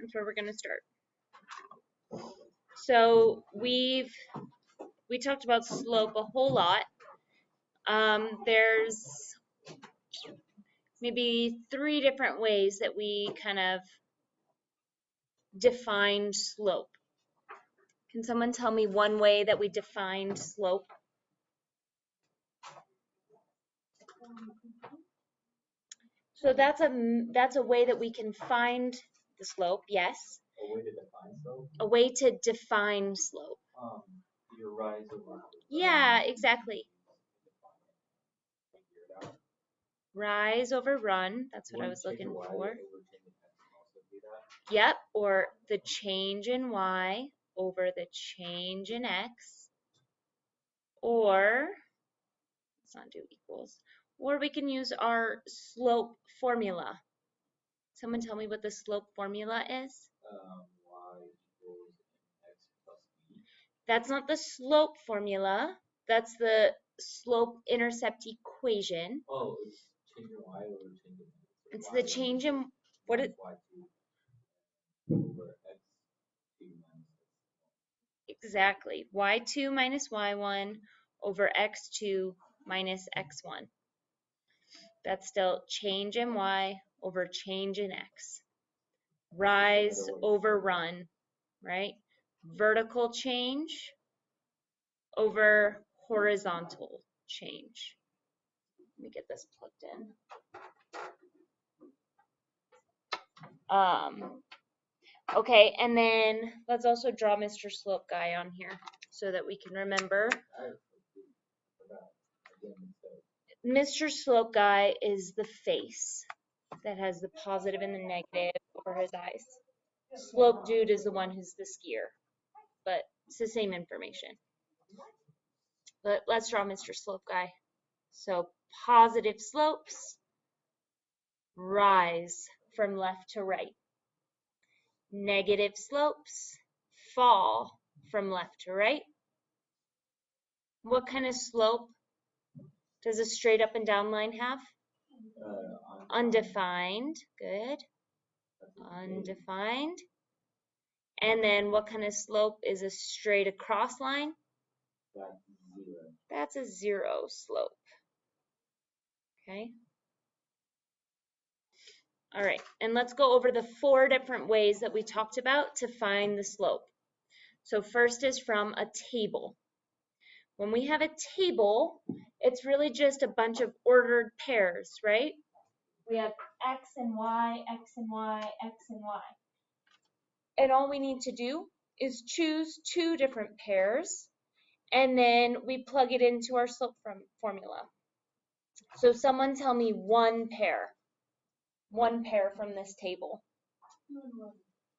That's where we're going to start. So we talked about slope a whole lot. There's maybe 3 different ways that we kind of defined slope. Can someone tell me one way that we defined slope? So that's a way that we can find the slope, yes. A way to define slope? A way to define slope. Your rise over. Yeah, exactly. Rise over run, that's what I was looking for. Yep, or the change in y over the change in x. Or, let's not do equals. Or we can use our slope formula. Someone tell me what the slope formula is? Y equals x plus b. That's not the slope formula. That's the slope-intercept equation. Oh, it's change in y over change in x. It's the change in what it y2 over x2 minus x1. Exactly. y2 minus y1 over x2 minus x1. That's still change in y over change in x. Rise over run, right? Vertical change over horizontal change. Let me get this plugged in. Okay, and then let's also draw Mr. Slope Guy on here so that we can remember. Mr. Slope Guy is the face that has the positive and the negative over his eyes. Slope Dude is the one who's the skier, but it's the same information. But let's draw Mr. Slope Guy. So positive slopes rise from left to right. Negative slopes fall from left to right. What kind of slope does a straight up and down line have? Undefined. Good. Undefined. And then what kind of slope is a straight across line? That's a 0 slope. Okay. All right, and let's go over the 4 different ways that we talked about to find the slope. So first is from a table. When we have a table, it's really just a bunch of ordered pairs, right? We have x and y, x and y, x and y. And all we need to do is choose 2 different pairs, and then we plug it into our slope formula. So someone tell me one pair from this table.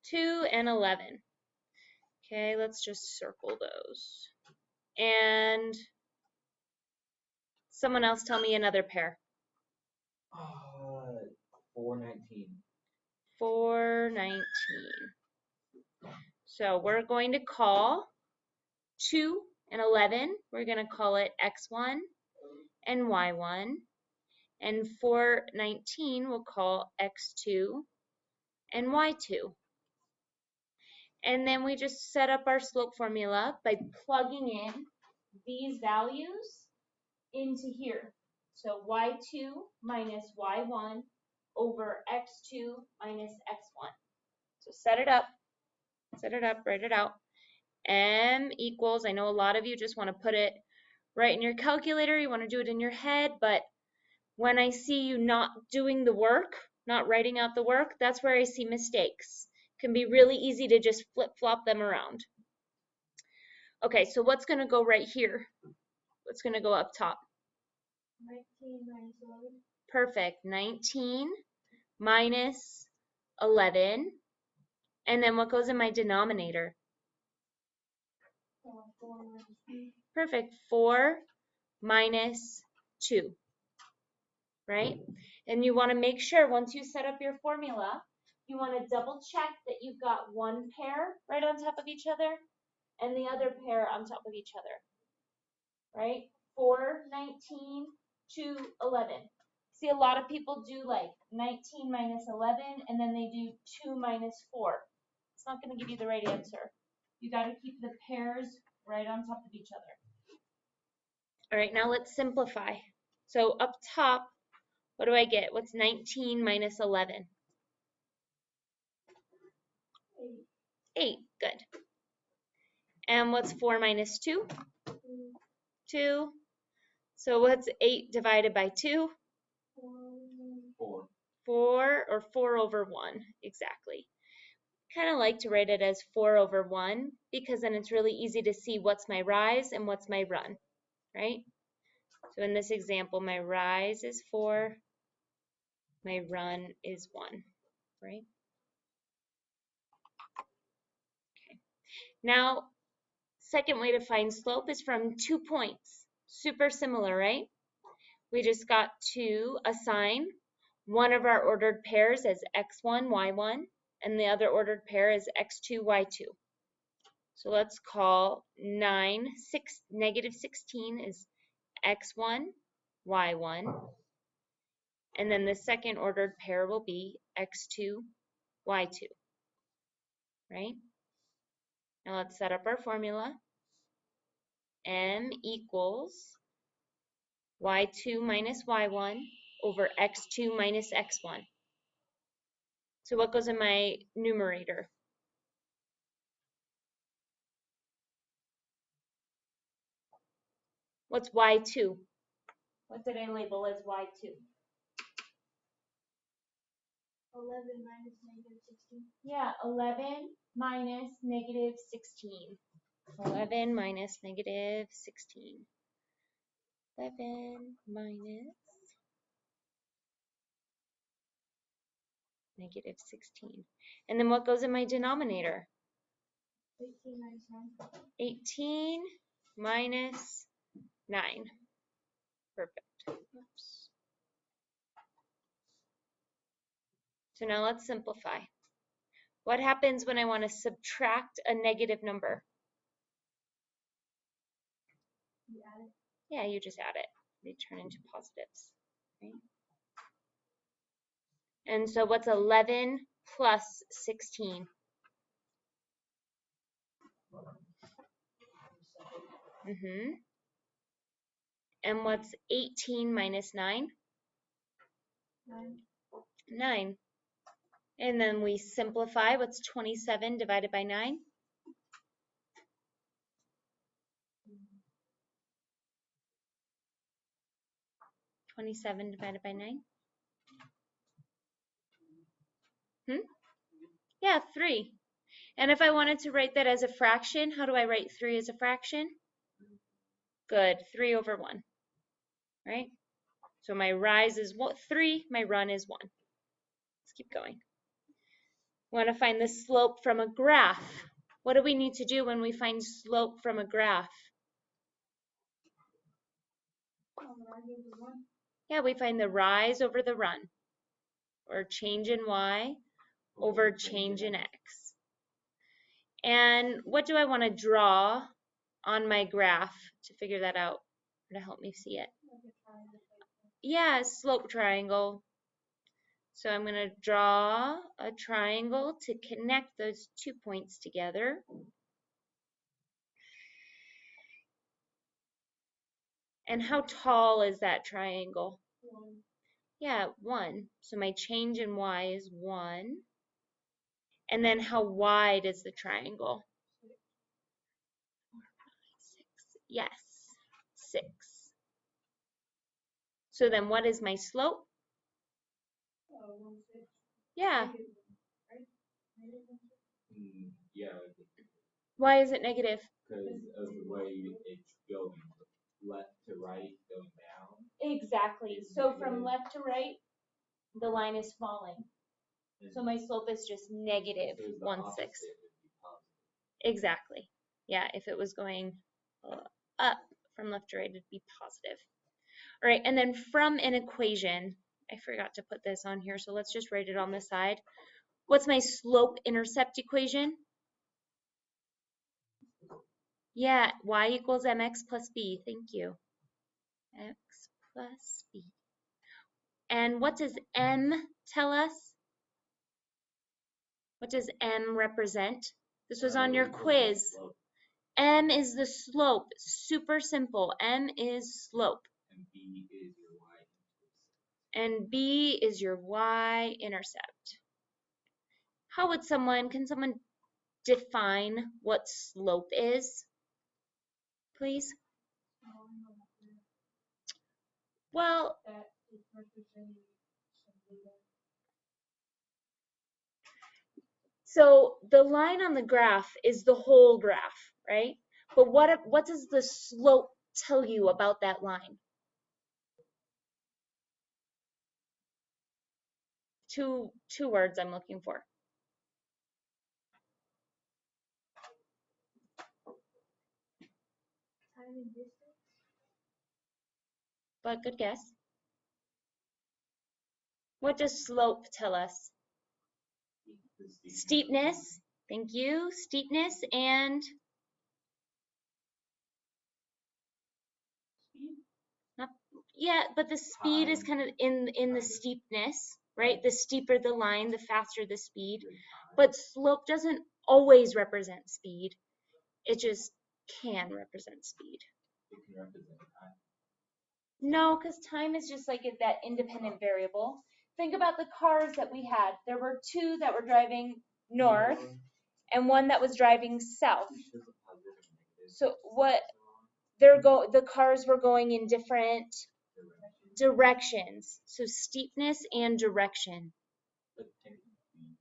2 and 11. Okay, let's just circle those. And someone else tell me another pair. 419. 419. So we're going to call 2 and 11, we're going to call it x1 and y1. And 419 we'll call x2 and y2. And then we just set up our slope formula by plugging in these values into here. So y2 minus y1 over x2 minus x1. So set it up, write it out. M equals, I know a lot of you just want to put it right in your calculator, you want to do it in your head, but when I see you not doing the work, not writing out the work, that's where I see mistakes. It can be really easy to just flip-flop them around. Okay, so what's going to go right here? What's going to go up top? 19 minus 11. Perfect. 19 minus 11. And then what goes in my denominator? 4 minus 2. Perfect. 4 minus 2. Right? And you want to make sure once you set up your formula, you want to double check that you've got one pair right on top of each other and the other pair on top of each other. Right? 4, 19, 2, 11. See, a lot of people do like 19 minus 11, and then they do 2 minus 4. It's not going to give you the right answer. You got to keep the pairs right on top of each other. All right, now let's simplify. So up top, what do I get? What's 19 minus 11? 8, good. And what's 4 minus 2? 2. So what's 8 divided by 2? 4. 4, or 4 over 1, exactly. Kind of like to write it as 4 over 1 because then it's really easy to see what's my rise and what's my run, right? So in this example, my rise is 4, my run is 1, right? Okay. Now, second way to find slope is from 2 points. Super similar, right? We just got to assign one of our ordered pairs as x1, y1, and the other ordered pair is x2, y2. So let's call negative 16 is x1, y1, and then the second ordered pair will be x2, y2, right? Now let's set up our formula. M equals y2 minus y1 over x2 minus x1. So what goes in my numerator? What's y2? What did I label as y2? 11 minus negative 16. Yeah, 11 minus negative 16. 11 minus negative 16. 11 minus negative 16. And then what goes in my denominator? 18 minus 9. 18 minus 9. Perfect. Oops. So now let's simplify. What happens when I want to subtract a negative number? You add it. Yeah, you just add it. They turn into positives. Right? And so what's 11 plus 16? And what's 18 minus 9? 9. 9. And then we simplify. What's 27 divided by 9? 27 divided by 9? Yeah, 3. And if I wanted to write that as a fraction, how do I write 3 as a fraction? Good, 3 over 1, right? So my rise is 3, my run is 1. Let's keep going. We want to find the slope from a graph. What do we need to do when we find slope from a graph? Yeah, we find the rise over the run, or change in y over change in x. And what do I want to draw on my graph to figure that out, or to help me see it? Yeah, slope triangle. So I'm going to draw a triangle to connect those 2 points together. And how tall is that triangle? 1. Yeah, 1. So my change in y is 1. And then how wide is the triangle? 6. Yes, 6. So then what is my slope? 1/6. Yeah. Yeah, Why is it negative? because of the way it's going left to right, going down. Exactly. So from left to right, the line is falling. So my slope is just negative 1/6. Exactly. Yeah, if it was going up from left to right, it'd be positive. All right, and then from an equation, I forgot to put this on here, so let's just write it on the side. What's my slope-intercept equation? Yeah, y equals mx plus b. Thank you. X plus b. And what does M tell us? What does M represent? This was on your quiz. M is the slope. Super simple. M is slope. And B is your y intercept. And B is your y-intercept. How would can someone define what slope is, please? Well, That is representing some data. so the line on the graph is the whole graph, right? But what does the slope tell you about that line? Two words I'm looking for. Time and distance. But good guess. What does slope tell us? Steepness. Thank you. Steepness and yeah, but the speed is kind of in the steepness, right? The steeper the line, the faster the speed. But slope doesn't always represent speed. It just can represent speed. It can represent time. No, because time is just like that independent variable. Think about the cars that we had. There were two that were driving north and one that was driving south. So the cars were going in different directions. So steepness and direction. But technically,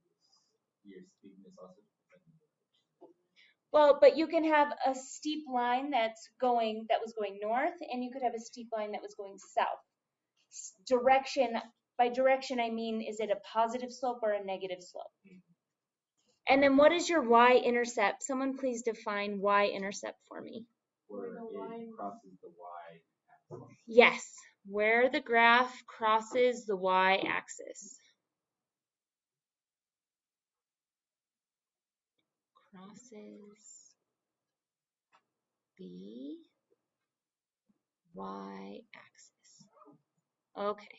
your steepness also depends on the direction. Well, but you can have a steep line that was going north, and you could have a steep line that was going south. Direction, by direction I mean, is it a positive slope or a negative slope? And then what is your y-intercept? Someone please define y-intercept for me. Where it crosses the y-axis. Yes, where the graph crosses the y-axis. Crosses the y-axis. Okay.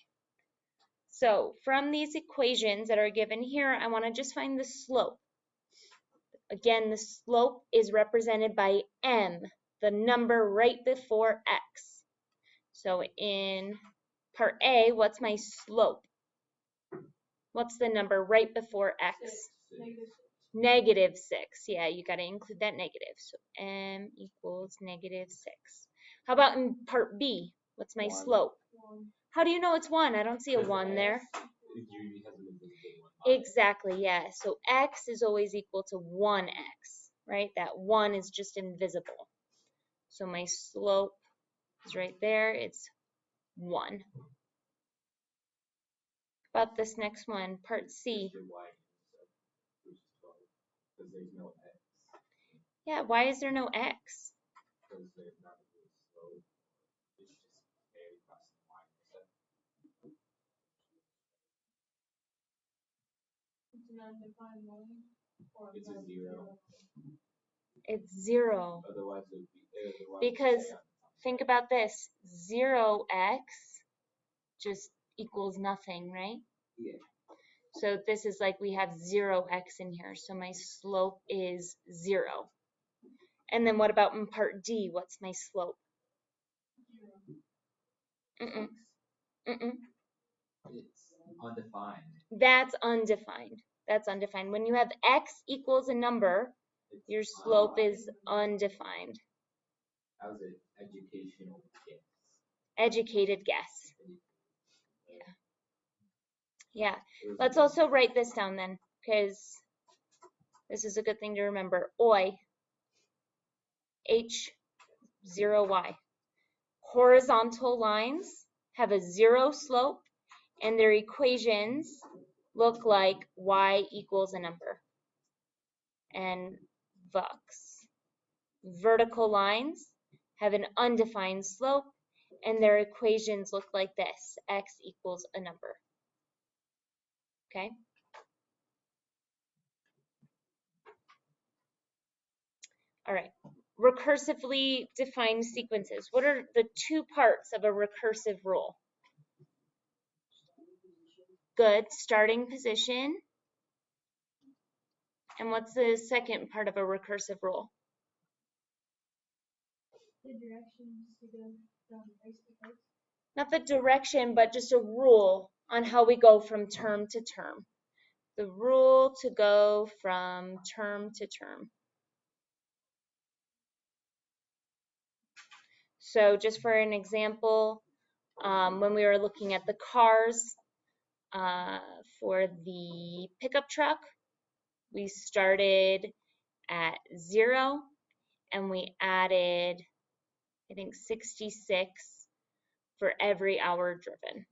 So from these equations that are given here, I want to just find the slope. Again, the slope is represented by m, the number right before x. So in part A, what's my slope? What's the number right before x? -6. Yeah, you got to include that negative. So m equals -6. How about in part B? What's my slope? 1. How do you know it's 1? I don't see a 1 there. It usually has an invisible one. Exactly, yeah. So x is always equal to 1x, right? That 1 is just invisible. So my slope is right there. It's 1. About this next one, part C. Your y-intercept, which is 12, because there's no x. Yeah, why is there no x? Because there's not a good slope. It's just very crossing the y-intercept. It's an undefined line. Or It's a 0. It's 0. Otherwise, it would be Because think about this, 0x just equals nothing, right? Yeah. So this is like we have 0x in here, so my slope is 0. And then what about in part D? What's my slope? 0. It's undefined. That's undefined. That's undefined. When you have x equals a number, your slope is undefined. That was an educational guess. Educated guess. Yeah. Let's also write this down then, because this is a good thing to remember. OI, H0y. Horizontal lines have a 0 slope, and their equations look like y equals a number. And VUX. Vertical lines have an undefined slope, and their equations look like this. X equals a number. Okay? All right. Recursively defined sequences. What are the two parts of a recursive rule? Good. Starting position. And what's the second part of a recursive rule? The directions to go from place to place. Not the direction, but just a rule on how we go from term to term. The rule to go from term to term. So just for an example, when we were looking at the cars for the pickup truck, we started at 0 and we added, I think, 66 for every hour driven.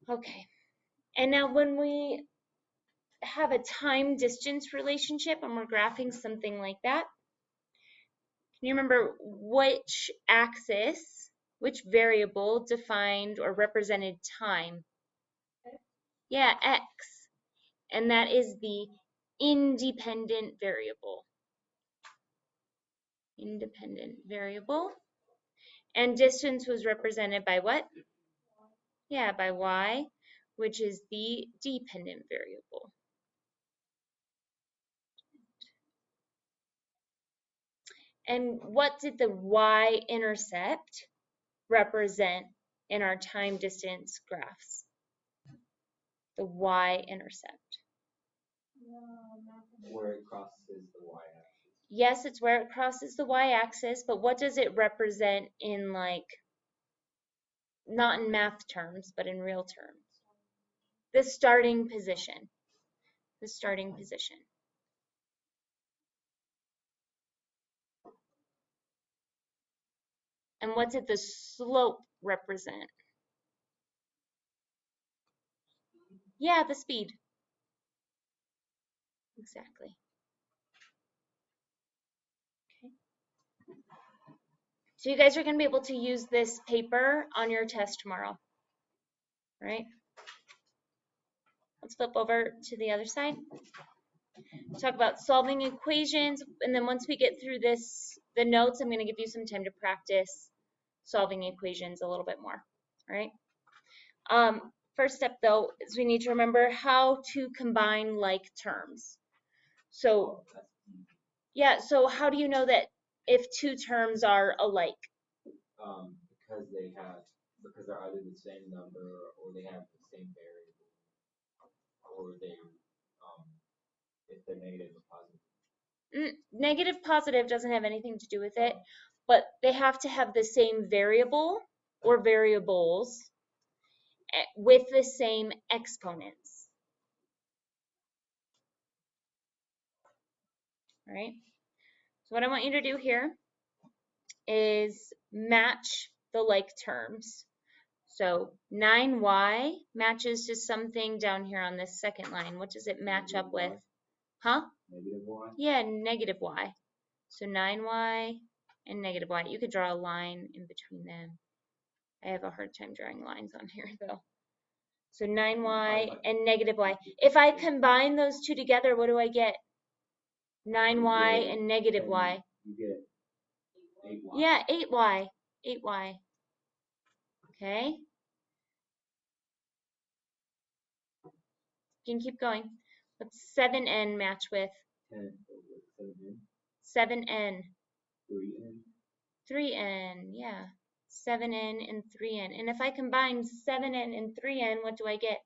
Okay, and now when we have a time distance relationship and we're graphing something like that, can you remember which axis, which variable defined or represented time? Yeah, x. And that is the independent variable. Independent variable. And distance was represented by what? Yeah, by y, which is the dependent variable. And what did the y-intercept represent in our time distance graphs? The y-intercept. Where it crosses the y-axis. Yes, it's where it crosses the y-axis, but what does it represent in, like, not in math terms, but in real terms? The starting position. The starting position. And what did the slope represent? Yeah, the speed. Exactly. Okay. So you guys are going to be able to use this paper on your test tomorrow, right? Let's flip over to the other side. Talk about solving equations, and then once we get through this, the notes, I'm going to give you some time to practice solving equations a little bit more, all right? First step, though, is we need to remember how to combine like terms. So, yeah, so how do you know that if two terms are alike? Because they're either the same number or they have the same variable, or they if they're negative or positive. Negative positive doesn't have anything to do with it, but they have to have the same variable or variables with the same exponents. All right? So what I want you to do here is match the like terms. So 9y matches to something down here on this second line. What does it match up with? Huh? Negative y? Yeah, negative y. So 9y and negative y. You could draw a line in between them. I have a hard time drawing lines on here though. So 9y and negative y. If I combine those two together, what do I get? 9y and negative y. You get 8y. Yeah, 8y. 8y. Okay. You can keep going. What's 7n match with? 7n. 3n. 3n, yeah. 7n and 3n. And if I combine 7n and 3n, what do I get?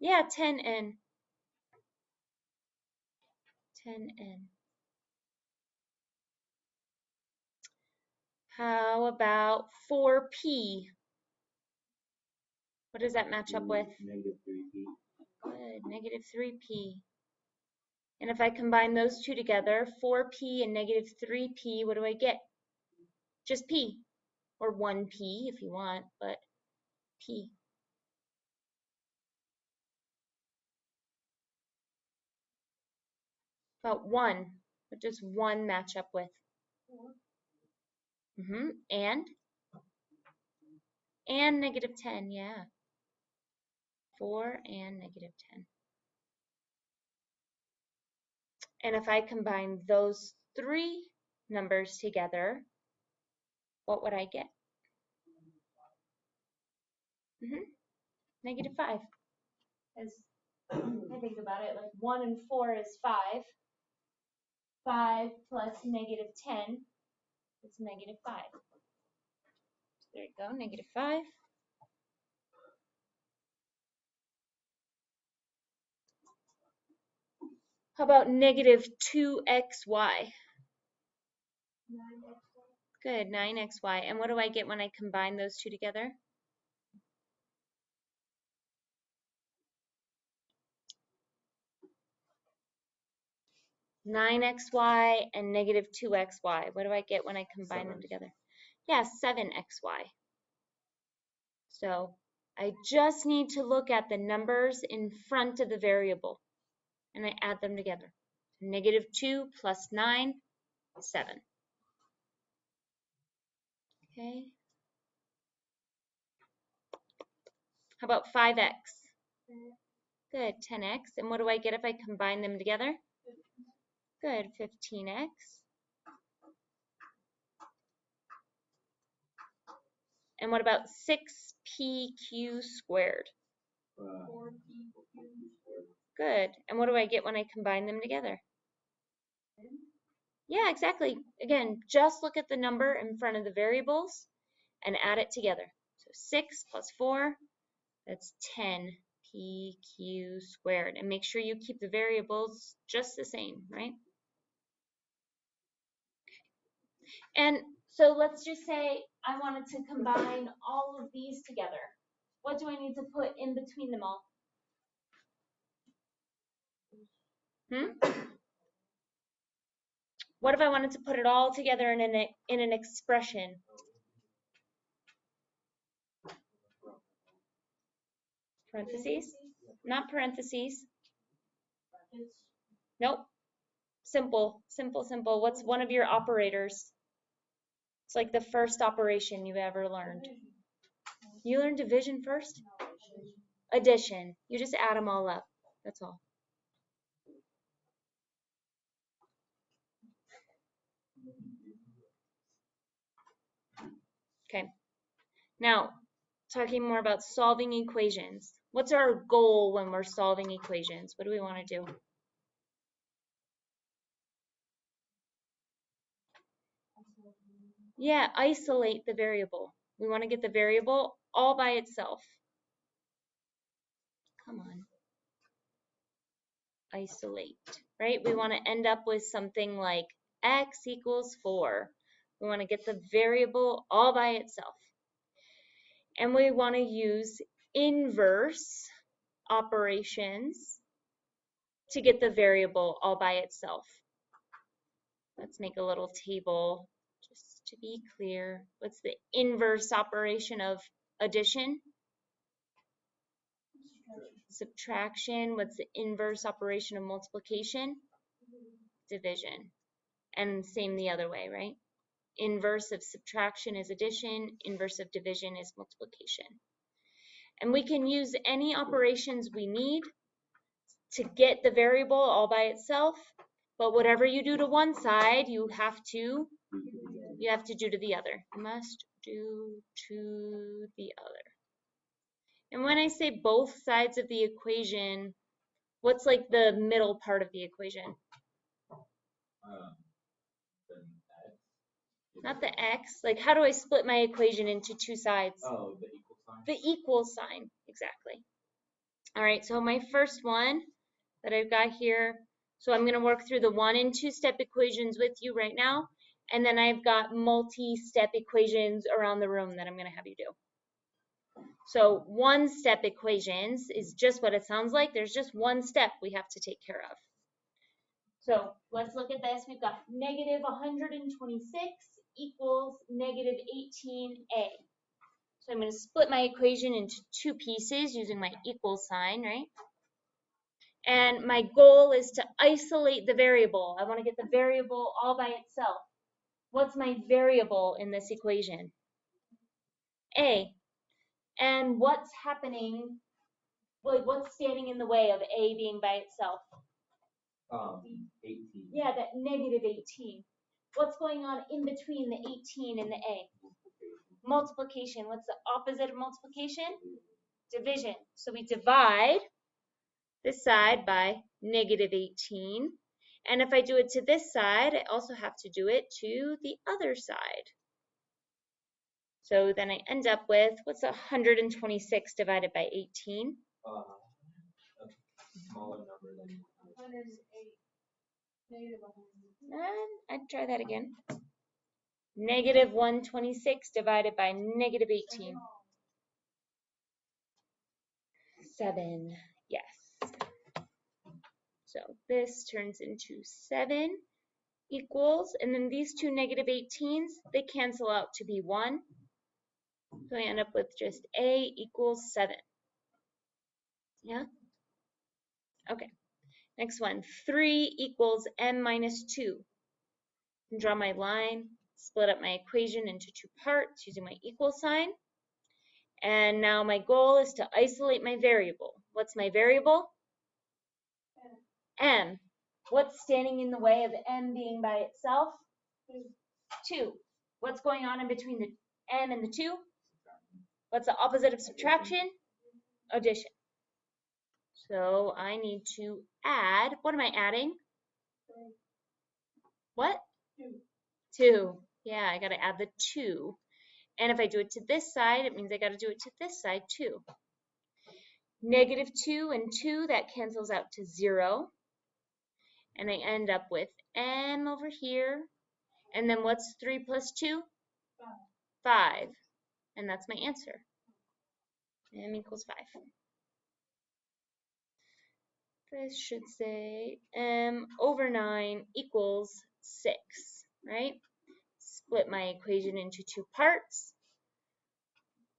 Yeah, 10n. 10n. How about 4p? What does that match up with? Negative 3p. Good, negative 3p. And if I combine those two together, 4p and negative 3p, what do I get? Just p. Or 1p if you want, but p. About 1. What does 1 match up with? 4. And negative 10, yeah. 4 and negative 10. And if I combine those three numbers together, what would I get? Negative 5. As I think about it, like 1 and 4 is 5. 5 plus negative 10 is negative 5. There you go, negative 5. How about negative 2xy? 9xy. Good, 9xy. And what do I get when I combine those two together? (9xy) and negative 2xy. What do I get when I combine them together? Yeah, 7xy. So I just need to look at the numbers in front of the variable, and I add them together. Negative 2 plus 9, 7. Okay. How about 5x? Good, 10x. And what do I get if I combine them together? Good, 15x. And what about 6pq squared? 4pq. Good. And what do I get when I combine them together? Yeah, exactly. Again, just look at the number in front of the variables and add it together. So 6 plus 4, that's 10pq squared. And make sure you keep the variables just the same, right? And so let's just say I wanted to combine all of these together. What do I need to put in between them all? What if I wanted to put it all together in an expression? Parentheses? Not parentheses. Nope. Simple, simple, simple. What's one of your operators? It's like the first operation you've ever learned. You learned division first? Addition. You just add them all up. That's all. Okay. Now, talking more about solving equations. What's our goal when we're solving equations? What do we want to do? Yeah, isolate the variable. We want to get the variable all by itself. Come on. Isolate, right? We want to end up with something like x equals 4. We want to get the variable all by itself. And we want to use inverse operations to get the variable all by itself. Let's make a little table just to be clear. What's the inverse operation of addition? Subtraction. What's the inverse operation of multiplication? Division. And same the other way, right? Inverse of subtraction is addition, inverse of division is multiplication. And we can use any operations we need to get the variable all by itself, but whatever you do to one side, you have to do to the other. You must do to the other. And when I say both sides of the equation, what's like the middle part of the equation? Not the x. Like, how do I split my equation into two sides? Oh, the equal sign? The equal sign, exactly. All right, so my first one that I've got here, so I'm going to work through the 1 and 2 step equations with you right now, and then I've got multi-step equations around the room that I'm going to have you do. So 1-step equations is just what it sounds like. There's just one step we have to take care of. So let's look at this. We've got negative 126 equals negative 18a. So I'm going to split my equation into two pieces using my equal sign, right? And my goal is to isolate the variable. I want to get the variable all by itself. What's my variable in this equation? A. And what's happening, like what's standing in the way of A being by itself? 18. Yeah, that negative 18. What's going on in between the 18 and the A? Multiplication. What's the opposite of multiplication? Division. So we divide this side by negative 18. And if I do it to this side, I also have to do it to the other side. So then I end up with, what's 126 divided by 18? A smaller number than 108. Negative 108. I'd try that again. Negative 126 divided by negative 18. 7, yes. So this turns into 7 equals, and then these two negative 18s, they cancel out to be 1. So I end up with just A equals 7. Yeah? Okay. Next one, 3 equals M minus 2. And draw my line, split up my equation into two parts using my equal sign. And now my goal is to isolate my variable. What's my variable? M. What's standing in the way of M being by itself? 2. What's going on in between the M and the 2? What's the opposite of subtraction? Addition. So I need to add, what am I adding? What? 2. Yeah, I got to add the 2. And if I do it to this side, it means I got to do it to this side too. Negative 2 and 2, that cancels out to 0. And I end up with M over here. And then what's 3 plus 2? 5. And that's my answer. M equals 5. This should say M over 9 equals 6, right? Split my equation into two parts.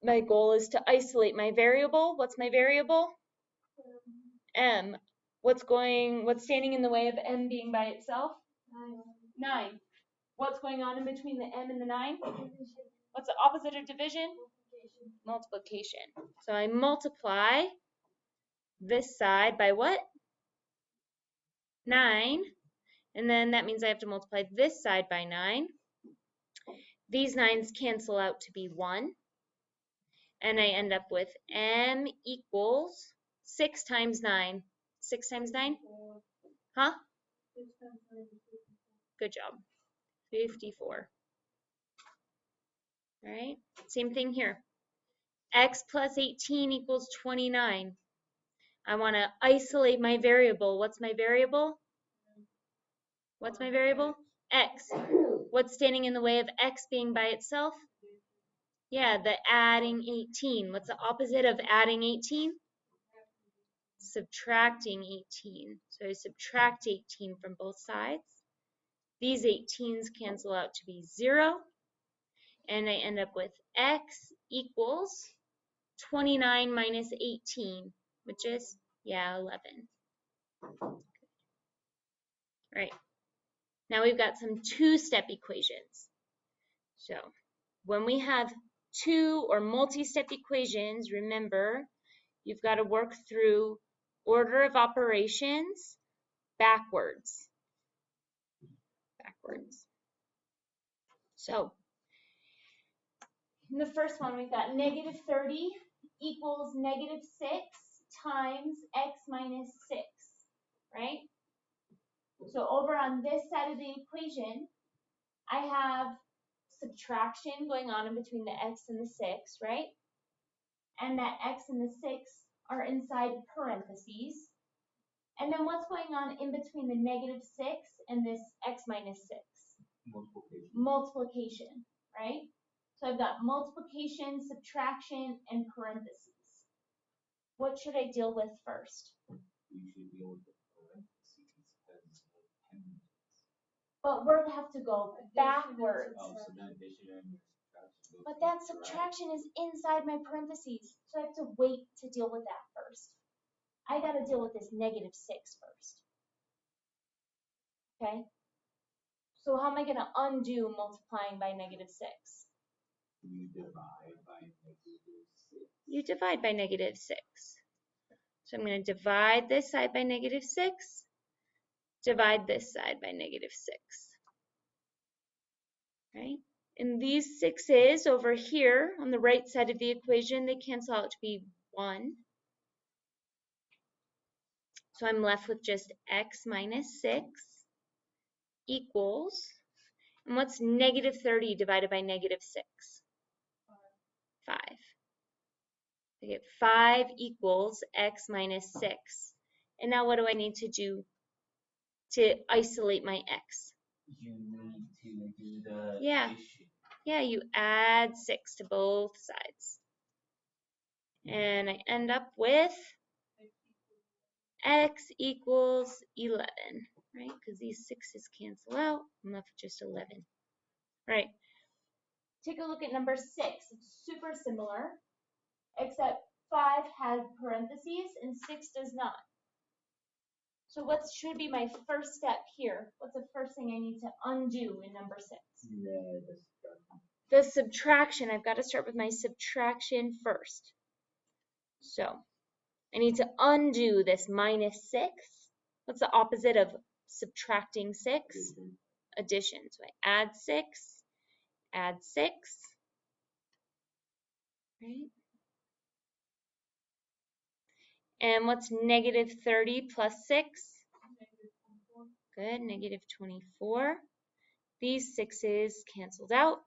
My goal is to isolate my variable. What's my variable? M. What's standing in the way of M being by itself? 9. What's going on in between the M and the 9? What's the opposite of division? Multiplication. So I multiply this side by what? 9. And then that means I have to multiply this side by 9. These 9s cancel out to be 1. And I end up with M equals 6 times 9. 6 times 9? Huh? Good job. 54. All right, same thing here. X plus 18 equals 29. I want to isolate my variable. What's my variable? What's my variable? X. What's standing in the way of X being by itself? Yeah, the adding 18. What's the opposite of adding 18? Subtracting 18. So I subtract 18 from both sides. These 18s cancel out to be 0. And I end up with X equals 29 minus 18, which is, 11. All right. Now we've got some two-step equations. So when we have two or multi-step equations, remember, you've got to work through order of operations backwards. So in the first one, we've got negative 30 equals negative 6 times x minus 6, right? So over on this side of the equation, I have subtraction going on in between the x and the 6, right? And that x and the 6 are inside parentheses. And then what's going on in between the negative 6 and this x minus 6? Multiplication, right? So I've got multiplication, subtraction, and parentheses. What should I deal with first? You should deal with the parentheses because of 10 minutes. But we're going to have to go backwards. Oh, so then addition and subtraction. But that subtraction is inside my parentheses, so I have to wait to deal with that first. I got to deal with this negative 6 first. Okay? So how am I going to undo multiplying by negative 6? You divide by negative 6. You divide by negative 6. So I'm going to divide this side by negative 6, divide this side by negative 6. Right? And these 6's over here on the right side of the equation, they cancel out to be 1. So I'm left with just x minus 6 equals, and what's negative 30 divided by negative 6? 5. I get 5 equals x minus 6. And now what do I need to do to isolate my x? You need to do the Yeah. addition. Yeah, you add 6 to both sides. And I end up with x equals 11, right? Because these 6's cancel out. I'm left with just 11. Right. Take a look at number 6. It's super similar, except 5 has parentheses and 6 does not. So what should be my first step here? What's the first thing I need to undo in number 6? The subtraction. I've got to start with my subtraction first. So I need to undo this minus 6. What's the opposite of subtracting 6? Addition. So I add 6, add 6. Right? And what's negative 30 plus 6? Good, negative 24. These 6's canceled out.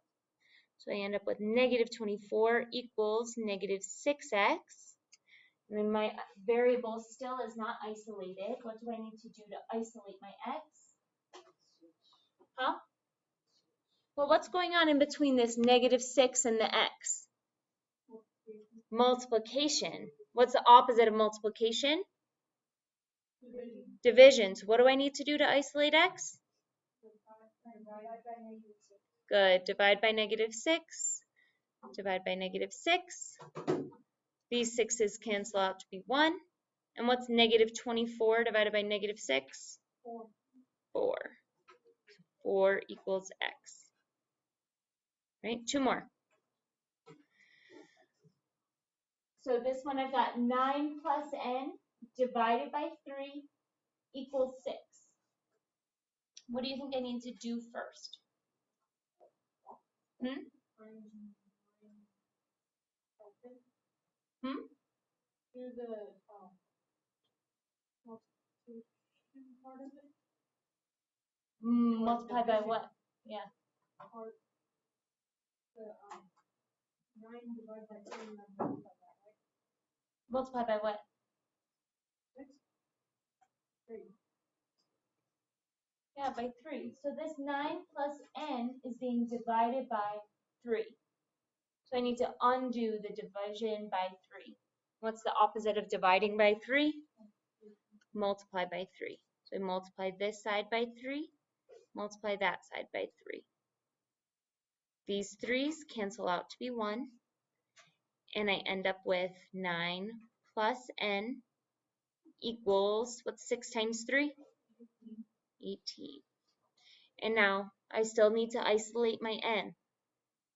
So I end up with negative 24 equals negative 6x. And then my variable still is not isolated. What do I need to do to isolate my x? Huh? Well, what's going on in between this negative 6 and the x? Multiplication. What's the opposite of multiplication? Division. So what do I need to do to isolate x? Good. Divide by negative 6. Divide by negative 6. These 6's cancel out to be 1. And what's negative 24 divided by negative 6? 4. 4 equals x. Right? 2 more. So this one I've got 9 plus n divided by 3 equals 6. What do you think I need to do first? Hmm? Do the multiplication part of it. Multiply by what? Yeah. Or the 9 divided by 3 and then multiply that, right? Multiply by what? 6. 3. Yeah, by 3. So this 9 plus n is being divided by 3. So I need to undo the division by 3. What's the opposite of dividing by 3? Multiply by 3. So I multiply this side by 3, multiply that side by 3. These 3's cancel out to be 1, and I end up with 9 plus n equals, what's 6 times 3? 18. And now I still need to isolate my n.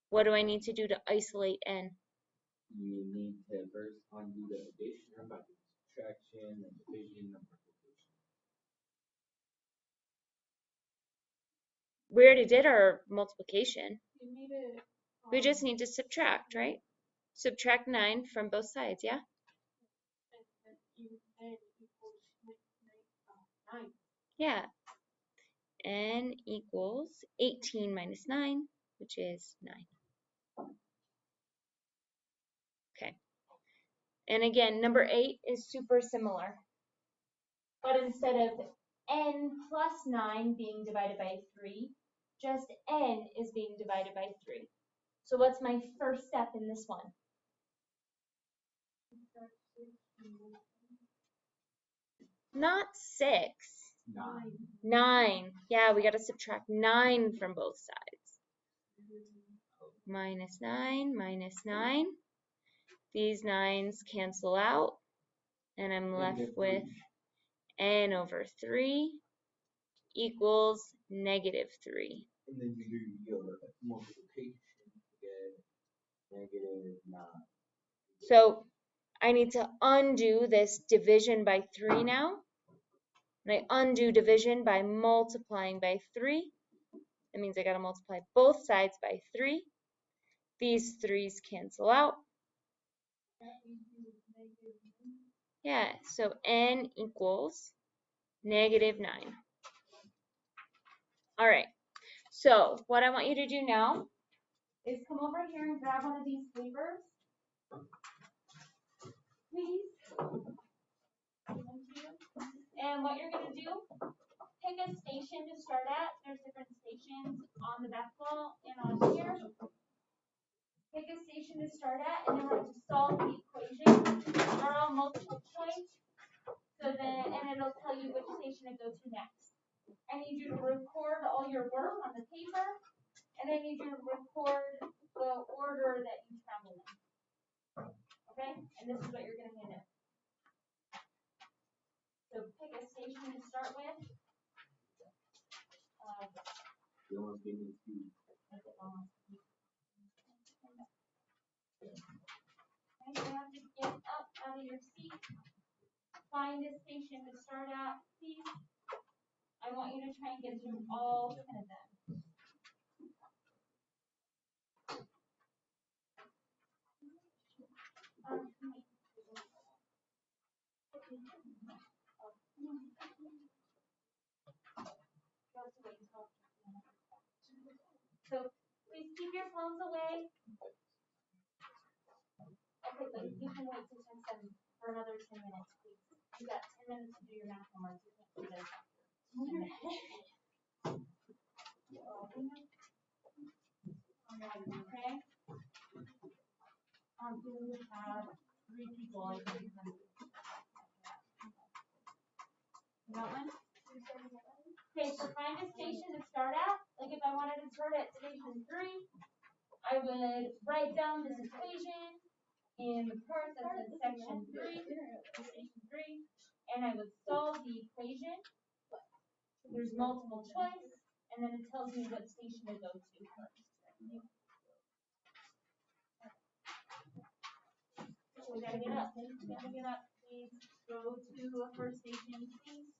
What do I need to do to isolate n? You need to first undo the addition, about the subtraction, and division, and multiplication. We already did our multiplication. You need to. We just need to subtract, right? Subtract 9 from both sides, yeah? N equals 9. Yeah. N equals 18 minus 9, which is 9. Okay. And again, number 8 is super similar. But instead of n plus 9 being divided by 3, just n is being divided by 3. So what's my first step in this one? Not 6. 9. Yeah, we got to subtract 9 from both sides. Minus 9, minus 9. These 9's cancel out, and I'm left with n over 3 equals negative 3. And then you do your multiplication to get negative 9. So I need to undo this division by 3 now. And I undo division by multiplying by 3. That means I got to multiply both sides by 3. These 3's cancel out. Yeah, so n equals -9. All right, so what I want you to do now is come over here and grab one of these papers. Please. And what you're going to do, pick a station to start at. There's different stations on the back wall and on here. Pick a station to start at, and then we're going to solve the equation. They're all multiple choice. So then, and it'll tell you which station to go to next. I need you to record all your work on the paper, and I need you to record the order that you travel in. Okay? And this is what you're going to hand in. So pick a station to start with. You almost gave me the key. Okay, you have to get up out of your seat. Find a station to start at, please. I want you to try and get through all 10 of them. So please keep your phones away. Okay, but you can wait till 10:07 for another 10 minutes, please. You got 10 minutes to do your math homework. You can't do that. Okay. You have 3 people. I think. You got one? Okay, so find a station to start at. Like if I wanted to start at station 3, I would write down this equation in the part that says section 3, station 3, and I would solve the equation. There's multiple choice, and then it tells me what station to go to first. We gotta get up. We gotta get up. Please go to a first station, please.